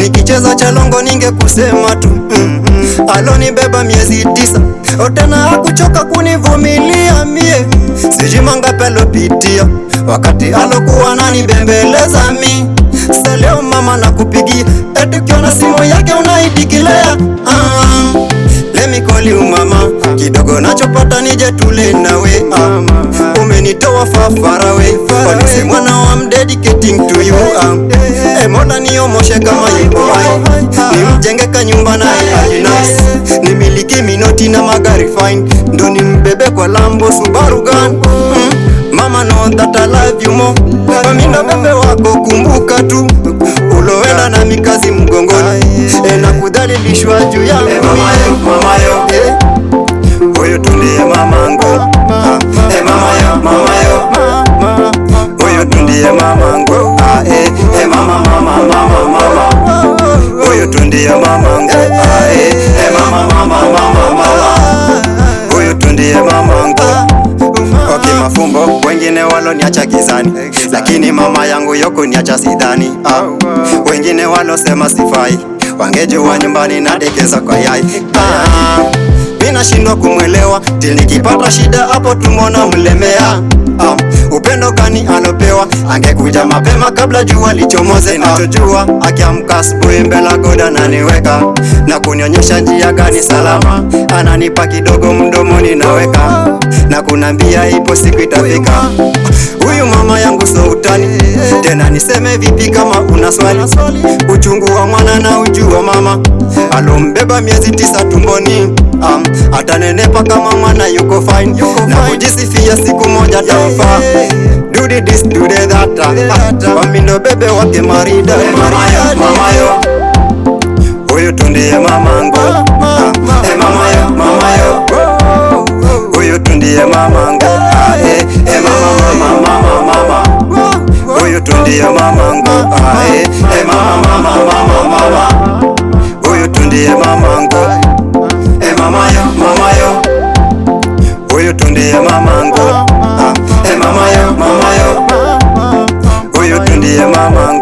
nikicheza chalongo ningekusema tu. Alonibeba miezi 9, tena hakuchoka kunivumilia mie. Sijui mangapi alopitia wakati alokuwa ananibembeleza mi. Sasa leo mama nakupigia, eti ukiona simu yake unaitikia. Let me call you mama, kidogo nachopata nije tule nawe. Umenitoa far away, polisi mwana I'm dedicating to you. Mola niomoshe kama yuko hai, nimjenge kanyumba na nice, nimiliki minoti na magari fine, ndo nimbebe kwa Lambo Subaru gun. Mama know that I love you more, mimi ndo bebe wako, kumbuka tu uloenda na mikazi mgongoni, na kudhalilishwa juu ya mama yo, huyo tundiye mamangu. Mama yo, huyo tundiye mamangu. Mama, huyo tundiye mamangu. Mama, huyo tundiye mamangu. Okay, mafumbo wengine waloniacha gizani, lakini mama yangu yoko niacha sidhani. Wengine walosema sifai, wangejua nyumbani nadekeza kwa yai. Mina shindwa kumwelewa, till nikipata shida hapo tumona mlemea. Upendo gani alopewa, angekuja mapema kabla jua lichomoze. Nachojua akiamka asubuhi mbele goda naniweka, na kunionyesha njia gani salama, ananipa kidogo mdomoni naweka, na kunambia ipo siku itafika. Huyu mama yangu so utani, tena niseme vipi kama una swali. Uchungu wa mwana na ujua mama, alombeba miezi 9 tumboni. Atanenepa kama mwana yuko fine, na kujisifia siku moja tafa. Do this, do that, mami ndo bebe wake marida. Mama yo, huyo tundiye mamangu. Mama yo, huyo tundiye mamangu. Mama, huyo tundiye mamangu. Mama, huyo tundiye mamangu. Mama yo, huyo tundiye mamangu. Mama yo, huyo tundiye mamangu.